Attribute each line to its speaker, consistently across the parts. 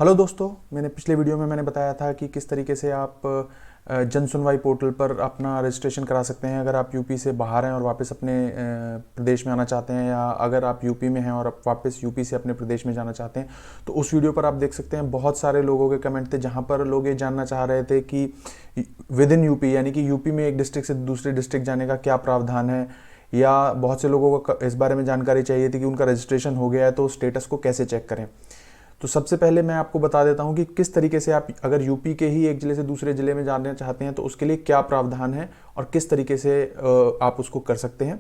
Speaker 1: Hello दोस्तों, मैंने पिछले वीडियो में मैंने बताया था कि किस तरीके से आप जन सुनवाई पोर्टल पर अपना रजिस्ट्रेशन करा सकते हैं अगर आप यूपी से बाहर हैं और वापस अपने प्रदेश में आना चाहते हैं, या अगर आप यूपी में हैं और आप वापस यूपी से अपने प्रदेश में जाना चाहते हैं। तो उस वीडियो पर आप देख सकते हैं बहुत सारे लोगों के कमेंट थे जहां पर लोग ये जानना चाह रहे थे कि विद इन यूपी, यानी कि यूपी में एक डिस्ट्रिक्ट से दूसरे डिस्ट्रिक्ट जाने का क्या प्रावधान है, या बहुत से लोगों को इस बारे में जानकारी चाहिए थी कि उनका रजिस्ट्रेशन हो गया है तो स्टेटस को कैसे चेक करें। तो सबसे पहले मैं आपको बता देता हूं कि किस तरीके से आप अगर यूपी के ही एक ज़िले से दूसरे ज़िले में जाना चाहते हैं तो उसके लिए क्या प्रावधान है और किस तरीके से आप उसको कर सकते हैं।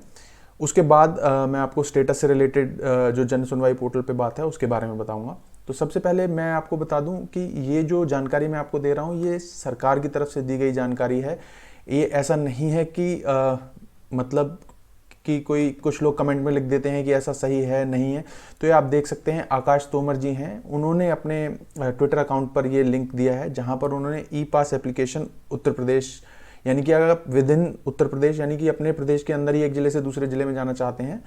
Speaker 1: उसके बाद मैं आपको स्टेटस से रिलेटेड जो जन सुनवाई पोर्टल पे बात है उसके बारे में बताऊंगा। तो सबसे पहले मैं आपको बता दूं कि ये जो जानकारी मैं आपको दे रहा हूं ये सरकार की तरफ से दी गई जानकारी है। ये ऐसा नहीं है कि मतलब कि कुछ लोग कमेंट में लिख देते हैं कि ऐसा सही है नहीं है। तो ये आप देख सकते हैं, आकाश तोमर जी हैं, उन्होंने अपने ट्विटर अकाउंट पर ये लिंक दिया है जहां पर उन्होंने ई पास एप्लीकेशन उत्तर प्रदेश, यानी कि अगर आप विद इन उत्तर प्रदेश यानी कि अपने प्रदेश के अंदर ही एक ज़िले से दूसरे ज़िले में जाना चाहते हैं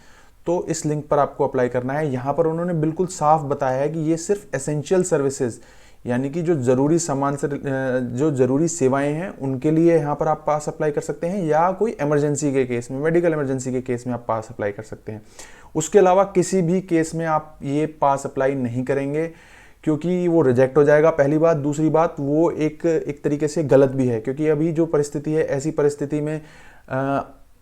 Speaker 1: तो इस लिंक पर आपको अप्लाई करना है। यहाँ पर उन्होंने बिल्कुल साफ बताया है कि ये सिर्फ एसेंशियल सर्विसेज, यानी कि जो ज़रूरी सामान से जो ज़रूरी सेवाएं हैं उनके लिए यहाँ पर आप पास अप्लाई कर सकते हैं, या कोई इमरजेंसी के केस में, मेडिकल इमरजेंसी के केस में आप पास अप्लाई कर सकते हैं। उसके अलावा किसी भी केस में आप ये पास अप्लाई नहीं करेंगे क्योंकि वो रिजेक्ट हो जाएगा, पहली बात। दूसरी बात, वो एक तरीके से गलत भी है क्योंकि अभी जो परिस्थिति है, ऐसी परिस्थिति में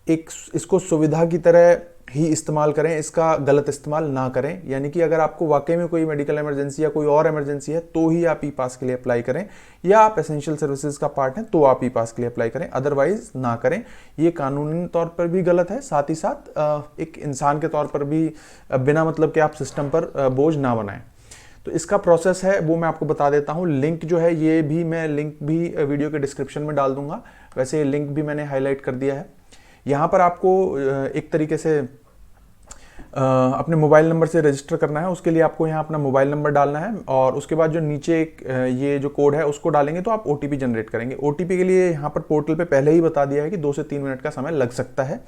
Speaker 1: एक इसको सुविधा की तरह ही इस्तेमाल करें, इसका गलत इस्तेमाल ना करें। यानी कि अगर आपको वाकई में कोई मेडिकल इमरजेंसी या कोई और इमरजेंसी है तो ही आप ई पास के लिए अप्लाई करें, या आप एसेंशियल सर्विसेज का पार्ट हैं तो आप ई पास के लिए अप्लाई करें, अदरवाइज ना करें। ये कानूनी तौर पर भी गलत है, साथ ही साथ एक इंसान के तौर पर भी बिना मतलब कि आप सिस्टम पर बोझ ना बनाएं। तो इसका प्रोसेस है वो मैं आपको बता देता हूँ। लिंक जो है ये भी मैं लिंक भी वीडियो के डिस्क्रिप्शन में डाल दूंगा, वैसे लिंक भी मैंने हाईलाइट कर दिया है। यहाँ पर आपको एक तरीके से अपने मोबाइल नंबर से रजिस्टर करना है। उसके लिए आपको यहाँ अपना मोबाइल नंबर डालना है और उसके बाद जो नीचे एक ये जो कोड है उसको डालेंगे तो आप ओटीपी जनरेट करेंगे। ओटीपी के लिए यहाँ पर पोर्टल पे पहले ही बता दिया है कि 2 से 3 मिनट का समय लग सकता है,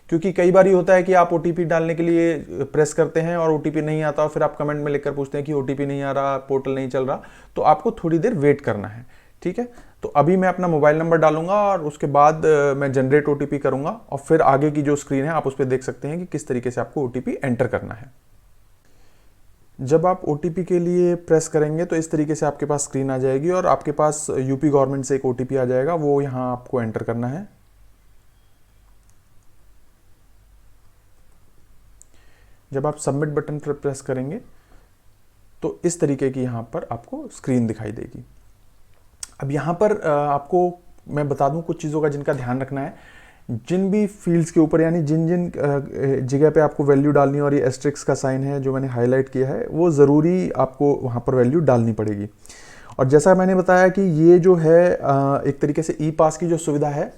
Speaker 1: क्योंकि कई बार ये होता है कि आप ओटीपी डालने के लिए प्रेस करते हैं और ओटीपी नहीं आता और फिर आप कमेंट में लिखकर पूछते हैं कि ओटीपी नहीं आ रहा, पोर्टल नहीं चल रहा। तो आपको थोड़ी देर वेट करना है, ठीक है। तो अभी मैं अपना मोबाइल नंबर डालूंगा और उसके बाद मैं जनरेट ओटीपी करूंगा और फिर आगे की जो स्क्रीन है आप उस पर देख सकते हैं कि किस तरीके से आपको ओटीपी एंटर करना है। जब आप ओटीपी के लिए प्रेस करेंगे तो इस तरीके से आपके पास स्क्रीन आ जाएगी और आपके पास यूपी गवर्नमेंट से एक ओटीपी आ जाएगा, वो यहाँ आपको एंटर करना है। जब आप सबमिट बटन पर प्रेस करेंगे तो इस तरीके की यहाँ पर आपको स्क्रीन दिखाई देगी। अब यहाँ पर आपको मैं बता दूं कुछ चीज़ों का जिनका ध्यान रखना है। जिन भी फील्ड्स के ऊपर, यानी जिन जिन जगह पे आपको वैल्यू डालनी है और ये एस्ट्रिक्स का साइन है जो मैंने हाईलाइट किया है, वो ज़रूरी आपको वहाँ पर वैल्यू डालनी पड़ेगी। और जैसा मैंने बताया कि ये जो है एक तरीके से ई पास की जो सुविधा है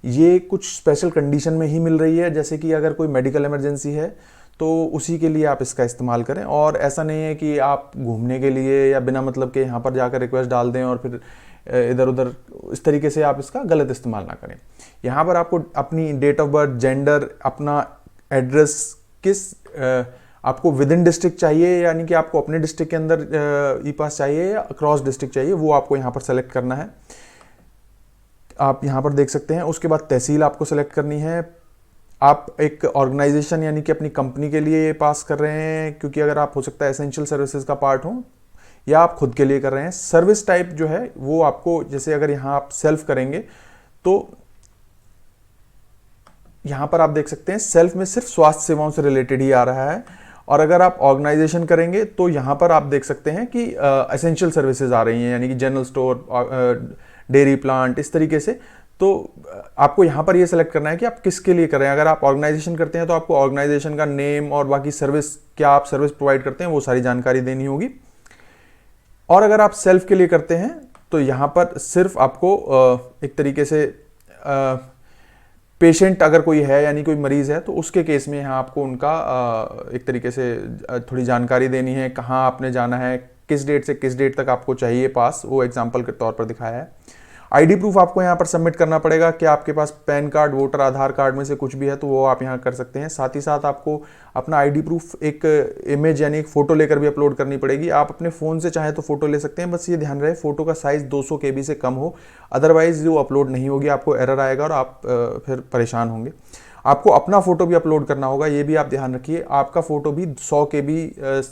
Speaker 1: ये कुछ स्पेशल कंडीशन में ही मिल रही है, जैसे कि अगर कोई मेडिकल इमरजेंसी है तो उसी के लिए आप इसका इस्तेमाल करें। और ऐसा नहीं है कि आप घूमने के लिए या बिना मतलब के यहाँ पर जाकर रिक्वेस्ट डाल दें और फिर इधर उधर, इस तरीके से आप इसका गलत इस्तेमाल ना करें। यहाँ पर आपको अपनी डेट ऑफ बर्थ, जेंडर, अपना एड्रेस, आपको विद इन डिस्ट्रिक्ट चाहिए, यानी कि आपको अपने डिस्ट्रिक्ट के अंदर ई पास चाहिए या क्रॉस डिस्ट्रिक्ट चाहिए, वो आपको यहाँ पर सेलेक्ट करना है। आप यहाँ पर देख सकते हैं। उसके बाद तहसील आपको सेलेक्ट करनी है। आप एक ऑर्गेनाइजेशन यानी कि अपनी कंपनी के लिए पास कर रहे हैं, क्योंकि अगर आप हो सकता है एसेंशियल सर्विसेज का पार्ट हो, या आप खुद के लिए कर रहे हैं। सर्विस टाइप जो है वो आपको, जैसे अगर यहाँ आप सेल्फ करेंगे तो यहाँ पर आप देख सकते हैं सेल्फ में सिर्फ स्वास्थ्य सेवाओं से रिलेटेड ही आ रहा है, और अगर आप ऑर्गेनाइजेशन करेंगे तो यहाँ पर आप देख सकते हैं कि एसेंशियल सर्विसेज आ रही हैं, यानी कि जनरल स्टोर, डेयरी प्लांट, इस तरीके से। तो आपको यहाँ पर ये सेलेक्ट करना है कि आप किसके लिए कर रहे हैं। अगर आप ऑर्गेनाइजेशन करते हैं तो आपको ऑर्गेनाइजेशन का नेम और बाकी सर्विस, क्या आप सर्विस प्रोवाइड करते हैं, वो सारी जानकारी देनी होगी। और अगर आप सेल्फ के लिए करते हैं तो यहाँ पर सिर्फ आपको एक तरीके से पेशेंट अगर कोई है, यानी कोई मरीज है, तो उसके केस में यहाँ आपको उनका एक तरीके से थोड़ी जानकारी देनी है, कहाँ आपने जाना है, किस डेट से किस डेट तक आपको चाहिए पास, वो एग्जाम्पल के तौर पर दिखाया है। आईडी प्रूफ आपको यहाँ पर सबमिट करना पड़ेगा कि आपके पास पैन कार्ड, वोटर, आधार कार्ड में से कुछ भी है तो वो आप यहाँ कर सकते हैं। साथ ही साथ आपको अपना आईडी प्रूफ एक इमेज यानी एक फ़ोटो लेकर भी अपलोड करनी पड़ेगी। आप अपने फ़ोन से चाहे तो फ़ोटो ले सकते हैं, बस ये ध्यान रहे फ़ोटो का साइज़ 200 KB से कम हो, अदरवाइज़ वो अपलोड नहीं होगी, आपको एरर आएगा और आप फिर परेशान होंगे। आपको अपना फ़ोटो भी अपलोड करना होगा, ये भी आप ध्यान रखिए। आपका फ़ोटो भी 100 KB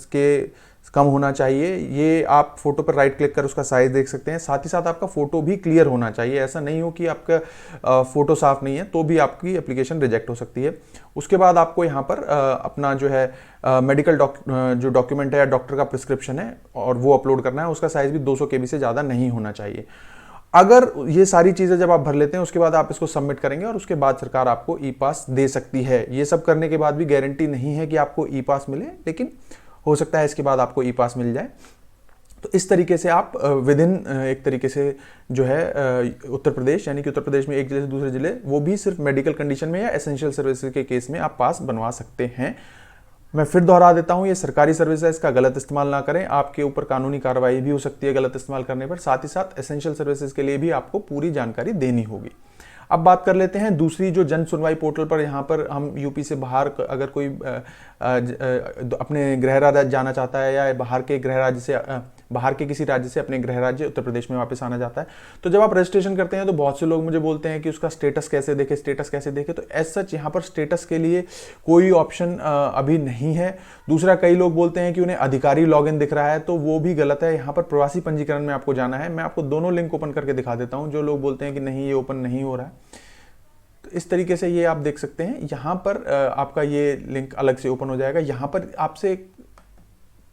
Speaker 1: के कम होना चाहिए। ये आप फोटो पर राइट क्लिक कर उसका साइज देख सकते हैं। साथ ही साथ आपका फोटो भी क्लियर होना चाहिए, ऐसा नहीं हो कि आपका फोटो साफ नहीं है तो भी आपकी एप्लीकेशन रिजेक्ट हो सकती है। उसके बाद आपको यहाँ पर अपना जो है मेडिकल जो डॉक्यूमेंट है या डॉक्टर का प्रिस्क्रिप्शन है और वो अपलोड करना है। उसका साइज भी 200 KB से ज़्यादा नहीं होना चाहिए। अगर ये सारी चीज़ें जब आप भर लेते हैं उसके बाद आप इसको सबमिट करेंगे और उसके बाद सरकार आपको ई पास दे सकती है। ये सब करने के बाद भी गारंटी नहीं है कि आपको ई पास मिले, लेकिन हो सकता है इसके बाद आपको ई पास मिल जाए। तो इस तरीके से आप विद इन एक तरीके से जो है उत्तर प्रदेश, यानी कि उत्तर प्रदेश में एक जिले से दूसरे जिले, वो भी सिर्फ मेडिकल कंडीशन में या एसेंशियल सर्विसेज के केस में आप पास बनवा सकते हैं। मैं फिर दोहरा देता हूं, ये सरकारी सर्विस है, इसका गलत इस्तेमाल ना करें, आपके ऊपर कानूनी कार्रवाई भी हो सकती है गलत इस्तेमाल करने पर। साथ ही साथ एसेंशियल सर्विसेज के लिए भी आपको पूरी जानकारी देनी होगी। अब बात कर लेते हैं दूसरी जो जन सुनवाई पोर्टल पर। यहाँ पर हम यूपी से बाहर अगर कोई अपने गृह राज्य जाना चाहता है या बाहर के किसी राज्य से अपने गृह राज्य उत्तर प्रदेश में वापस आना चाहता है, तो जब आप रजिस्ट्रेशन करते हैं तो बहुत से लोग मुझे बोलते हैं कि उसका स्टेटस कैसे देखे। तो एज सच यहाँ पर स्टेटस के लिए कोई ऑप्शन अभी नहीं है। दूसरा, कई लोग बोलते हैं कि उन्हें अधिकारी लॉगिन दिख रहा है, तो वो भी गलत है। यहाँ पर प्रवासी पंजीकरण में आपको जाना है। मैं आपको दोनों लिंक ओपन करके दिखा देता हूँ। जो लोग बोलते हैं कि नहीं ये ओपन नहीं हो रहा है, तो इस तरीके से ये आप देख सकते हैं। यहाँ पर आपका ये लिंक अलग से ओपन हो जाएगा। यहाँ पर आपसे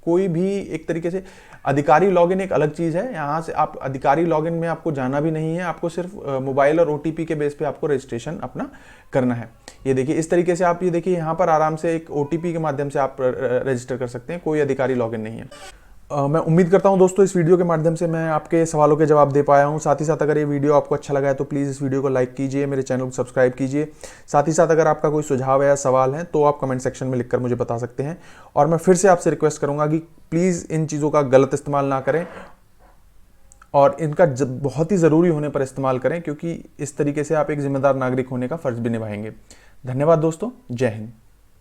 Speaker 1: कोई भी एक तरीके से अधिकारी लॉगिन एक अलग चीज़ है। यहाँ से आप अधिकारी लॉगिन में आपको जाना भी नहीं है, आपको सिर्फ मोबाइल और OTP के बेस पे आपको रजिस्ट्रेशन अपना करना है। ये देखिए इस तरीके से आप ये देखिए यहाँ पर आराम से एक OTP के माध्यम से आप रजिस्टर कर सकते हैं, कोई अधिकारी लॉगिन नहीं है। मैं उम्मीद करता हूं दोस्तों इस वीडियो के माध्यम से मैं आपके सवालों के जवाब दे पाया हूं। साथ ही साथ अगर ये वीडियो आपको अच्छा लगा है तो प्लीज़ इस वीडियो को लाइक कीजिए, मेरे चैनल को सब्सक्राइब कीजिए। साथ ही साथ अगर आपका कोई सुझाव है या सवाल है तो आप कमेंट सेक्शन में लिखकर मुझे बता सकते हैं। और मैं फिर से आपसे रिक्वेस्ट करूंगा कि प्लीज़ इन चीज़ों का गलत इस्तेमाल ना करें और इनका बहुत ही ज़रूरी होने पर इस्तेमाल करें, क्योंकि इस तरीके से आप एक जिम्मेदार नागरिक होने का फ़र्ज़ भी निभाएंगे। धन्यवाद दोस्तों, जय हिंद।